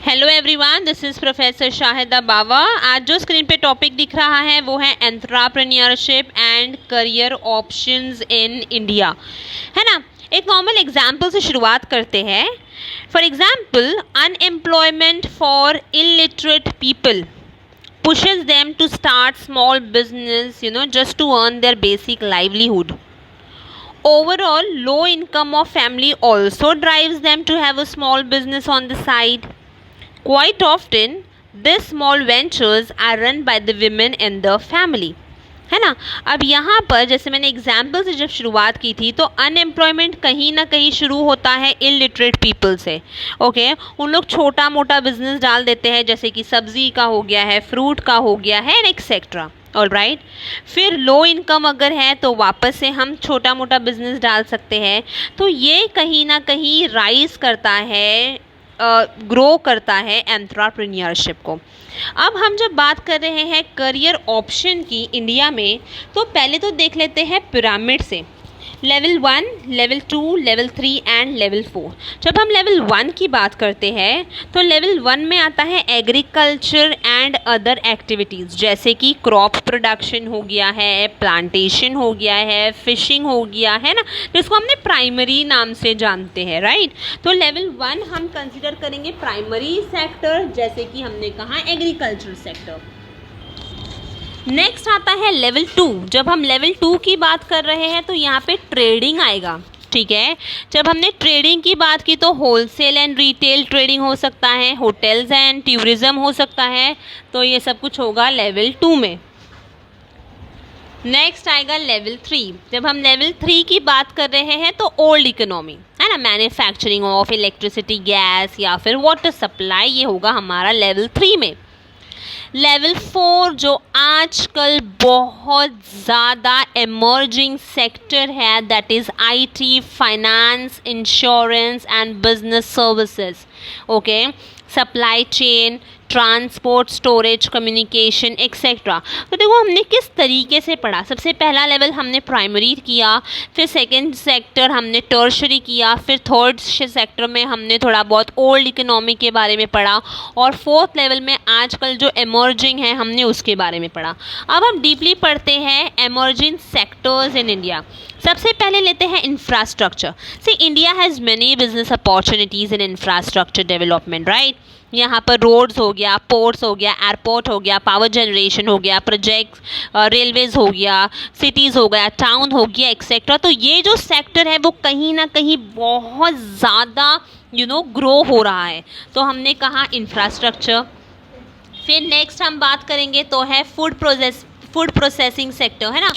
Hello everyone, this is professor Shahida Bawa. आज जो screen पे टॉपिक दिख रहा है वो है entrepreneurship and career options in India, है ना। एक नॉर्मल एग्जाम्पल से शुरुआत करते हैं। For example, unemployment for illiterate people pushes them to start small business, just to earn their basic livelihood. Overall, low income of family also drives them to have a small business on the side. Quite often, these small ventures are run by the women in the family, है ना। अब यहाँ पर जैसे मैंने example से जब शुरुआत की थी तो अनएम्प्लॉयमेंट कहीं ना कहीं शुरू होता है इलिटरेट पीपल से। ओके, उन लोग छोटा मोटा बिजनेस डाल देते हैं, जैसे कि सब्जी का हो गया है, फ्रूट का हो गया है, एंड एक्सेट्रा। ऑल राइट, फिर लो इनकम अगर है तो वापस से हम छोटा मोटा बिजनेस डाल सकते हैं। तो ये कहीं ना कहीं राइज करता है, ग्रो करता है एंटरप्रेन्योरशिप को। अब हम जब बात कर रहे हैं करियर ऑप्शन की इंडिया में, तो पहले तो देख लेते हैं पिरामिड से। Level 1, level 2, level 3 and level 4। जब हम लेवल 1 की बात करते हैं तो लेवल 1 में आता है एग्रीकल्चर एंड अदर एक्टिविटीज़, जैसे कि क्रॉप प्रोडक्शन हो गया है, प्लांटेशन हो गया है, फिशिंग हो गया है ना, जिसको हमने प्राइमरी नाम से जानते हैं, राइट। तो लेवल 1 हम कंसिडर करेंगे प्राइमरी सेक्टर, जैसे कि हमने कहा एग्रीकल्चर सेक्टर। नेक्स्ट आता है लेवल 2। जब हम लेवल 2 की बात कर रहे हैं तो यहाँ पे ट्रेडिंग आएगा, ठीक है। जब हमने ट्रेडिंग की बात की तो होलसेल एंड रिटेल ट्रेडिंग हो सकता है, होटल्स एंड टूरिज्म हो सकता है, तो ये सब कुछ होगा लेवल 2 में। नेक्स्ट आएगा लेवल 3। जब हम लेवल 3 की बात कर रहे हैं तो ओल्ड इकोनॉमी, है ना, मैन्युफैक्चरिंग ऑफ इलेक्ट्रिसिटी, गैस या फिर वाटर सप्लाई, ये होगा हमारा लेवल 3 में। लेवल 4 जो आजकल बहुत ज़्यादा एमर्जिंग सेक्टर है, that is IT, finance, insurance and business services. Okay, supply chain, transport, storage, communication etcetera. तो देखो हमने किस तरीके से पढ़ा। सबसे पहला लेवल हमने प्राइमरी किया, फिर सेकंड सेक्टर हमने टर्शरी किया, फिर थर्ड सेक्टर में हमने थोड़ा बहुत ओल्ड इकोनॉमी के बारे में पढ़ा, और फोर्थ लेवल में आजकल जो एमर्जिंग है हमने उसके बारे में पढ़ा। अब हम डीपली पढ़ते हैं एमर्जिंग सेक्टर्स इन इंडिया। सबसे पहले लेते हैं infrastructure. See, India has many business opportunities in infrastructure development, right. यहाँ पर रोड्स हो गया, पोर्ट्स हो गया, एयरपोर्ट हो गया, पावर जनरेशन हो गया, प्रोजेक्ट्स, रेलवेज हो गया, सिटीज़ हो गया, टाउन हो गया एक्सेट्रा। तो ये जो सेक्टर है वो कहीं ना कहीं बहुत ज़्यादा ग्रो हो रहा है, तो हमने कहा इंफ्रास्ट्रक्चर। फिर नेक्स्ट हम बात करेंगे तो है फूड प्रोसेसिंग सेक्टर, है ना।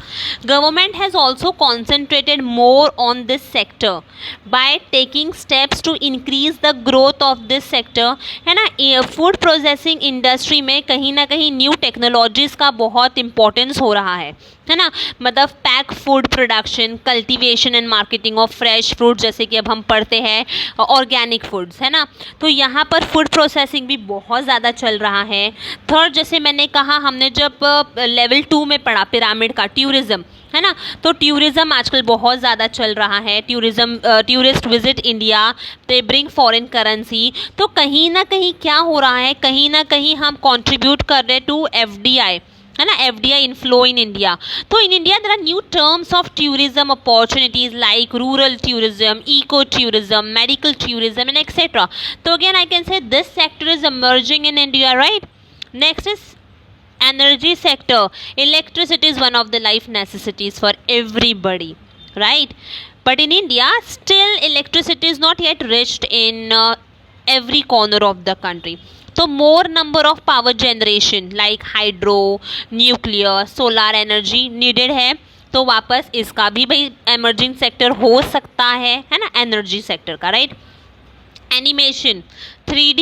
Government has also concentrated more on this sector by taking steps to increase the growth of this sector, है ना। फूड प्रोसेसिंग इंडस्ट्री में कहीं ना कहीं न्यू टेक्नोलॉजीज़ का बहुत इंपॉर्टेंस हो रहा है ना। मतलब pack food production, cultivation and marketing of fresh fruit, जैसे कि अब हम पढ़ते हैं ऑर्गेनिक फूड्स, है ना। तो यहाँ पर फूड प्रोसेसिंग भी बहुत ज़्यादा चल रहा है। थर्ड, जैसे मैंने कहा, हमने जब लेवल 2 में पढ़ा पिरामिड का, टूरिज़्म, है ना। तो टूरिज़्म आजकल बहुत ज़्यादा चल रहा है। Tourist visit India, they bring foreign currency. तो कहीं ना कहीं क्या हो रहा है, कहीं ना कहीं हम कंट्रीब्यूट कर रहे हैं टू एफडीआई, है ना, एफडीआई इनफ्लो इन इंडिया। तो in India there are new terms of tourism opportunities like rural tourism, eco tourism, medical tourism and etcetera. तो again I can say this sector is emerging in India, right? Next is energy sector. Electricity is one of the life necessities for everybody, right? But in India, still electricity is not yet reached in every corner of the country. तो more number of power generation like hydro, nuclear, solar energy needed है। तो वापस इसका भी भाई emerging sector हो सकता है ना, energy sector का, right? एनिमेशन, 3D,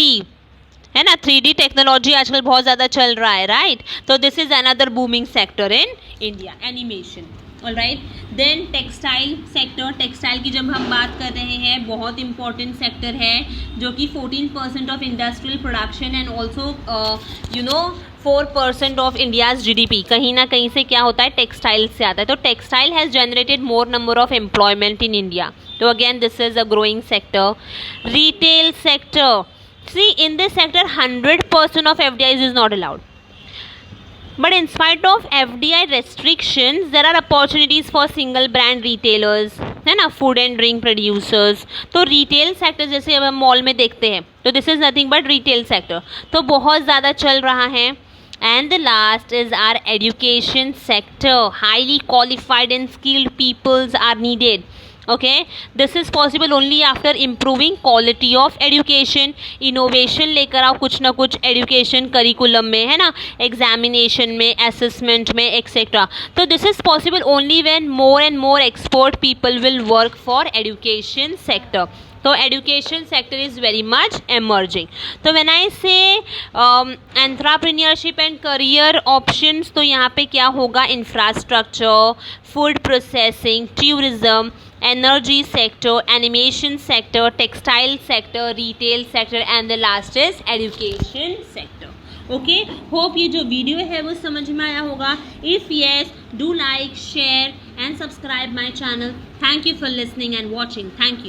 है ना, 3D टेक्नोलॉजी आजकल बहुत ज़्यादा चल रहा है, राइट। तो this is another booming sector in India, animation. Alright, then textile sector. Textile की जब हम बात कर रहे हैं, बहुत इंपॉर्टेंट सेक्टर है, जो कि 14% of industrial production and also 4% of India's GDP कहीं ना कहीं से क्या होता है, टेक्सटाइल से आता है। तो textile has generated more number of employment in India. तो again this is a growing sector. Retail sector, See, in this sector 100% of FDIs is not allowed. But in spite of FDI restrictions, there are opportunities for single brand retailers, है ना, food and drink producers. तो retail sector जैसे अब हम mall में देखते हैं, तो this is nothing but retail sector, तो बहुत ज़्यादा चल रहा है. And the last is are education sector. Highly qualified and skilled peoples are needed. Okay, this is possible only after improving quality of education. Innovation लेकर आओ कुछ ना कुछ education curriculum में, है ना, examination में, assessment में, etc. तो this is possible only when more and more expert people will work for education sector. तो education sector is very much emerging. तो व्हेन आई से एंट्राप्रेन्योरशिप एंड करियर ऑप्शंस, तो यहाँ पे क्या होगा, infrastructure, food processing, tourism, energy sector, animation sector, textile sector, retail sector and the last is education sector. Okay, hope ये जो video है वो समझ में आया होगा. If yes, do like, share and subscribe my channel. Thank you for listening and watching. Thank you.